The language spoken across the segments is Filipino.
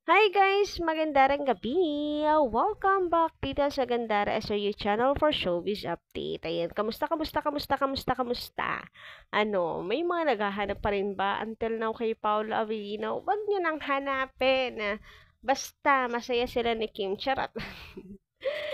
Hi guys! Magandang gabi! Welcome back dito sa Gandara SRU channel for showbiz update. Ayan, kamusta? May mga naghahanap pa rin ba until now kay Paolo Avellino? Huwag nyo nang hanapin. Basta, masaya sila ni Kim. Charot.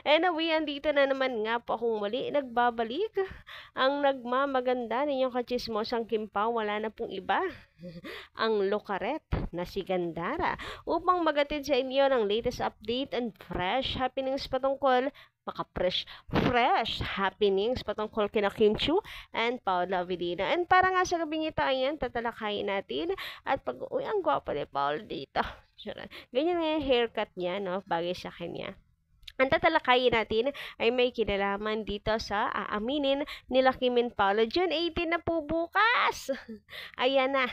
Anyway, andito na naman nga po akong muli nagbabalik. Ang nagmamaganda ninyong kachismosang Kim Pao, wala na pong iba. Ang lokaret na si Gandara upang magatid sa inyo ng latest update and fresh happenings patungkol fresh happenings patungkol kina Kim Chiu and Paolo Avellino. And para nga sa gabing ito, ayan, tatalakayin natin at uy, ang gwapo ni Paolo dito. Ganyan nga yung haircut niya, no? Bagay sa kanya. Ang tatalakayin natin ay may kinalaman dito sa aaminin nila Kim and Paolo. June 18 na po bukas! Ayan na.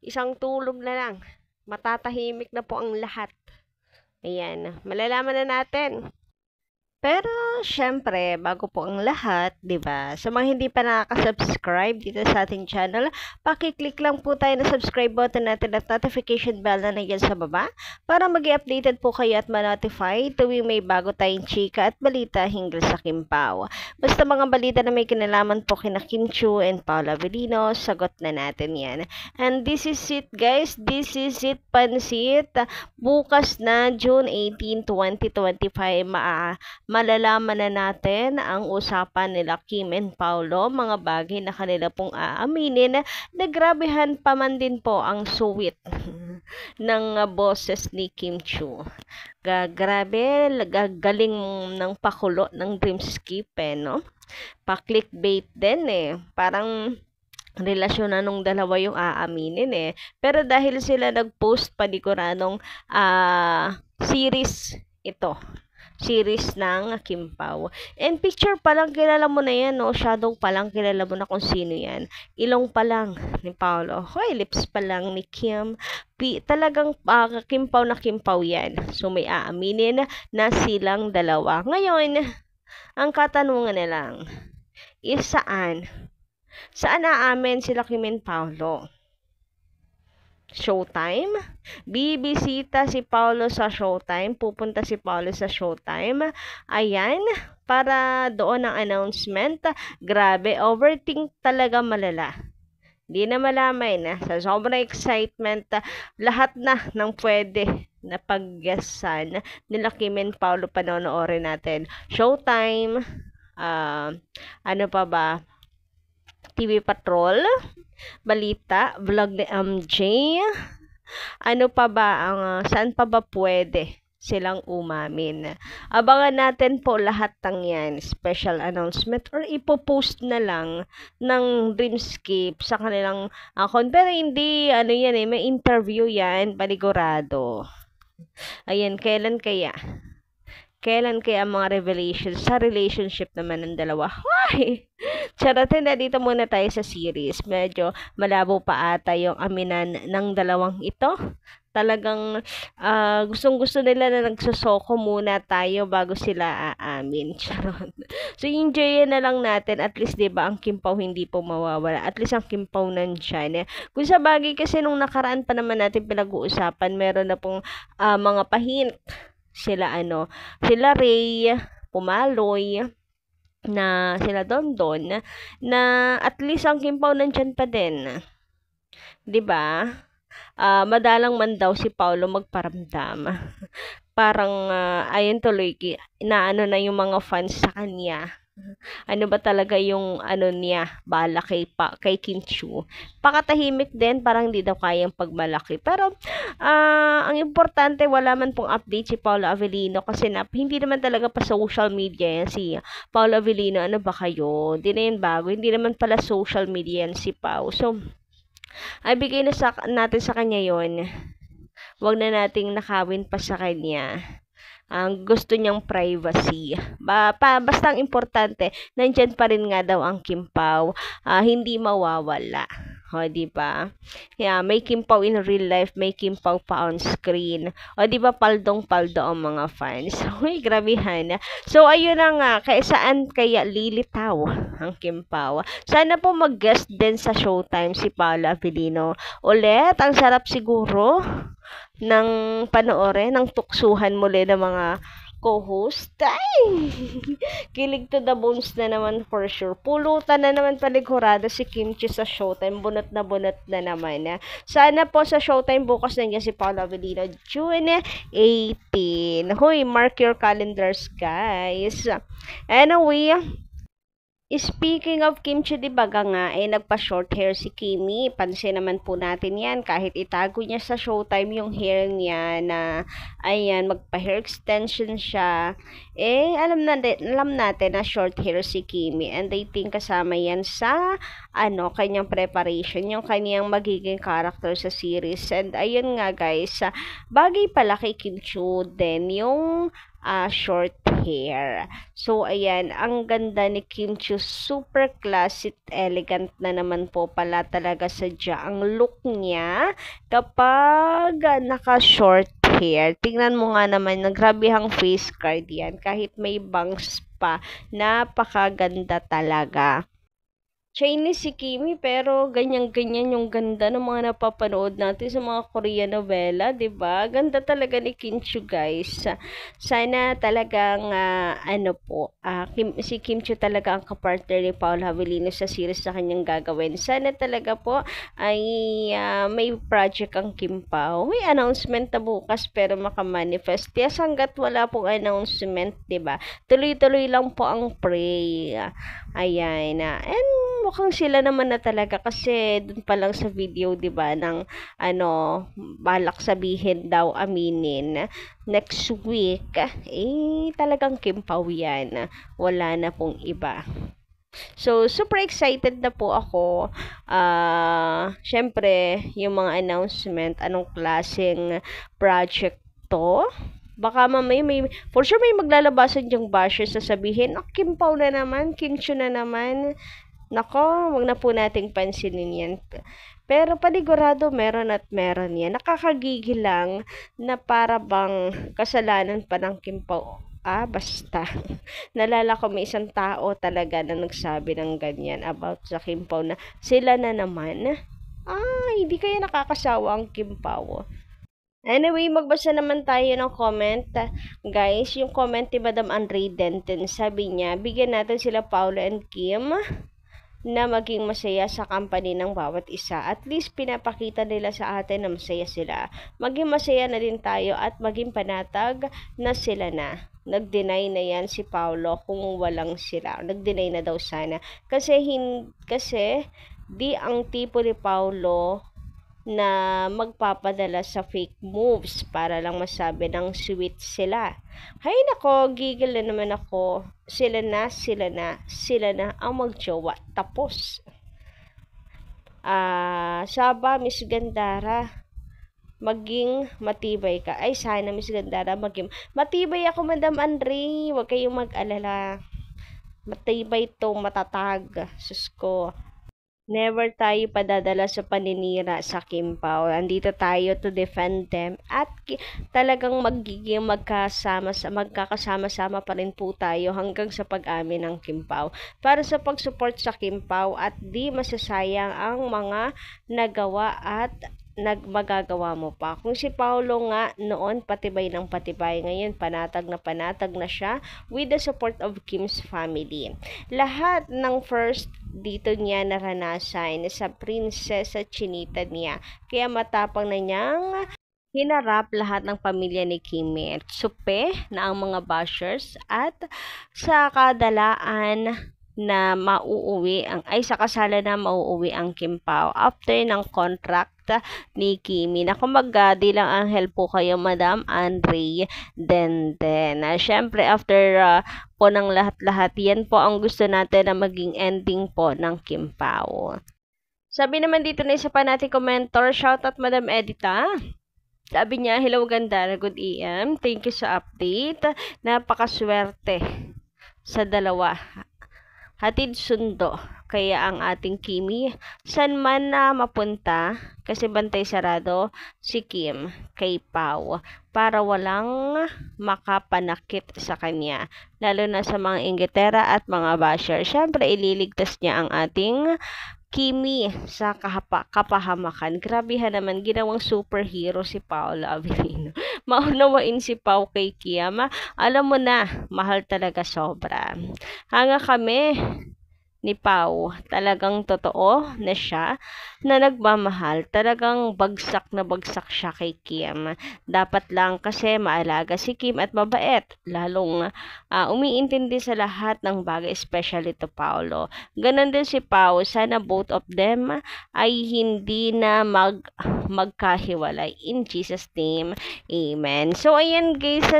Isang tulog na lang. Matatahimik na po ang lahat. Ayan. Malalaman na natin. Pero, syempre, bago po ang lahat, di ba? Sa mga hindi pa nakaka-subscribe dito sa ating channel, pakiclick lang po tayo na subscribe button natin at notification bell na nandiyan sa baba para mag-i-updated po kayo at ma-notify tuwing may bago tayong chika at balita hinggil sa Kim Pao. Basta mga balita na may kinalaman po kina Kim Chiu and Paolo Avellino, sagot na natin yan. And this is it, guys. This is it, pansit. Bukas na, June 18, 2025, malalaman na natin ang usapan nila Kim and Paolo, mga bagay na kanila pong aaminin na grabehan pa man din po ang suwit ng boses ni Kim Chiu. Grabe, galing ng pakulo ng Dreamskip no? Pa-clickbait din Parang relasyon na nung dalawa yung aaminin Pero dahil sila nag-post paniguradong series ng Kim Pao. And picture pa lang kilala mo na yan, no? Shadow pa lang kilala mo na kung sino yan. Ilong pa lang ni Paolo. Hoy, lips pa lang ni Kim. Talagang Kim Pao na Kim Pao yan. So may aaminin na silang dalawa. Ngayon, ang katanungan na lang is saan? Saan aamin sila Kim and Paolo? Showtime? Bibisita si Paolo sa Showtime. Pupunta si Paolo sa Showtime. Ayan. Para doon ang announcement. Grabe. Overthink talaga malala. Di na malaman sa sobrang excitement. Lahat na ng pwede na paggasan nila Kim and Paolo panonoorin natin. Showtime. Ano pa ba? TV Patrol, balita, vlog ni MJ. Ano pa ba saan pa ba pwede silang umamin? Abangan natin po lahat ng yan, special announcement or ipopost na lang ng Dreamskip sa kanilang account. Pero hindi, may interview yan, panigurado. Ayan, kailan kaya ang mga revelations sa relationship naman ng dalawa? Why? Charotin na dito muna tayo sa series. Medyo malabo pa ata yung aminan ng dalawang ito. Talagang gustong-gusto nila na nagsusoko muna tayo bago sila aamin. Charot. So, enjoy na lang natin. At least, diba, ang Kim Pao hindi po mawawala. At least, ang Kim Pao nandyan. Kung sa bagay kasi nung nakaraan pa naman natin pinag-uusapan, meron na pong mga pahint. Sila Ray, Pumaloy, na sila Dondon, na at least ang Kim Pao nandyan pa din. 'Di ba? Madalang man daw si Paolo magparamdam. Parang ayun tuloy na na yung mga fans sa kanya. Ano ba talaga yung niya bala kay Kim Chiu. Pakatahimik din, parang hindi daw kayang pagmalaki. Pero ang importante, wala man pong update si Paolo Avellino kasi hindi naman talaga pa social media yan si Paolo Avellino. Ano ba kayo? Hindi na yun bago. Hindi naman pala social media yan si Pao. So, ay bigay na natin sa kanya yon. Huwag na nating nakawin pa sa kanya. Ang gusto niyang privacy. Basta ang importante, nandyan pa rin nga daw ang Kim Pao. Hindi mawawala. O, diba? Yeah, may Kim Pao in real life, may Kim Pao pa on screen. O, diba, paldong-paldo ang mga fans. Uy, grabihan. So, ayun na nga, saan kaya lilitaw ang Kim Pao? Sana po mag-guest din sa Showtime si Paolo Avellino. Ulit, ang sarap siguro ng panoorin, ng tuksuhan muli ng mga co-host. Ay! Kilig to the bones na naman for sure. Pulutan na naman paligurado si Kimchi sa Showtime. Bunot na naman. Sana po sa Showtime bukas nandiyan si Paolo Avellino, June 18. Hoy, mark your calendars, guys. Anyway, speaking of kimchi, di ba nga, nagpa-short hair si Kimi. Pansin naman po natin yan. Kahit itago niya sa Showtime yung hair niya na, ayan, magpa-hair extension siya. Alam natin na short hair si Kimi. And I think kasama yan sa, kanyang preparation, yung kanyang magiging character sa series. And ayun nga, guys, bagay pala kay Kim Chiu din yung short hair. So, ayan, ang ganda ni Kim Chiu, super classic, elegant na naman po pala talaga sadya ang look niya kapag naka-short hair. Tingnan mo nga naman, nagrabihang face card yan. Kahit may bangs pa, napakaganda talaga. Chinese si Kimi, pero ganyan-ganyan yung ganda ng mga napapanood natin sa mga Korean novela, 'di ba? Ganda talaga ni Kim Chiu, guys. Sana talagang si Kim Chiu talaga ang kapartner ni Paolo Avellino sa series na kanyang gagawin. Sana talaga po ay may project ang Kim Pao. May announcement na bukas pero makamanifest. Yes, hanggat wala pong announcement, 'di ba? Tuloy-tuloy lang po ang pray. Ayan na. And mukhang sila naman na talaga kasi dun pa lang sa video, 'di ba, ng balak sabihin daw, aminin next week, talagang Kim Pao yan. Wala na pong iba. So, super excited na po ako. Syempre, yung mga announcement, anong klaseng project to. Baka mamaya for sure may maglalabasan yung bashers sasabihin, Kim Pao na naman, Kim Chiu na naman. Nako, wag na po nating pansinin yan. Pero panigurado meron at meron yan. Nakakagigil lang na para bang kasalanan pa ng Kim Pao. Basta. Nalala ko may isang tao talaga na nagsabi ng ganyan about sa Kim Pao na sila na naman. Hindi kaya nakakasawa ang Kim Pao. Anyway, magbasa naman tayo ng comment. Guys, yung comment ni Madam Andre Denton, sabi niya, bigyan natin sila Paolo and Kim na maging masaya sa company ng bawat isa. At least pinapakita nila sa atin na masaya sila. Maging masaya na din tayo at maging panatag na sila na. Nag-deny na yan si Paolo kung walang sila. Nag-deny na daw sana. Kasi di ang tipo ni Paolo na magpapadala sa fake moves para lang masabi ng sweet sila. Hay nako, gigil na naman ako. Sila na ang magjowa. Tapos. Saba, Miss Gandara, maging matibay ka. Ay, sana Miss Gandara, maging matibay ako, Madam Andre. Huwag kayong mag-alala. Matibay to, matatag. Sus ko. Never tayo padadala sa paninira sa Kim Pao. Andito tayo to defend them at talagang magiging magkakasama-sama pa rin po tayo hanggang sa pag-amin ng Kim Pao para sa pag-support sa Kim Pao at di masasayang ang mga nagawa at magagawa mo pa. Kung si Paolo nga noon patibay ng patibay, ngayon panatag na siya with the support of Kim's family. Lahat ng first dito niya naranasan sa prinsesa Chinita niya. Kaya matapang na niyang hinarap lahat ng pamilya ni Kim. Supe na ang mga bashers at sa kadalaan na sa kasalan na mauuwi ang Kim Pao after ng contract ni Kimi. Na kumbaga, di lang ang help po kayo, Madam Andre Denden. Syempre, after po ng lahat-lahat, yan po ang gusto natin na maging ending po ng Kim Pao. Sabi naman dito na isa pa natin commentor, shoutout Madam Edita. Sabi niya, hello Gandara, good AM. Thank you sa update. Napakaswerte sa dalawa. Hatid sundo. Kaya ang ating Kimi, san man na mapunta, kasi bantay sarado si Kim kay Pao para walang makapanakit sa kanya. Lalo na sa mga inggitera at mga basher. Siyempre, ililigtas niya ang ating Kimi sa kapahamakan. Grabehan naman, ginawang superhero si Paolo Avellino. Maunawain si Pao kay Kiam. Alam mo na, mahal talaga sobra. Hanga kami ni Pao, talagang totoo na siya na nagmamahal. Talagang bagsak na bagsak siya kay Kim. Dapat lang kasi maalaga si Kim at mabait. Lalong umiintindi sa lahat ng bagay, especially to Paolo. Ganon din si Pao. Sana both of them ay hindi na magkahiwalay. In Jesus' name, Amen. So, ayan guys,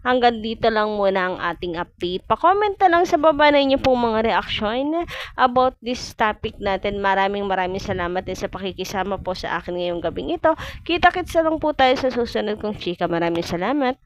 hanggang dito lang muna ang ating update. Pa-comment na lang sa baba na inyo pong mga reaksyon about this topic natin. Maraming salamat din sa pakikisama po sa akin ngayong gabing ito. Kita-kits na lang po tayo sa susunod kong chika. Maraming salamat.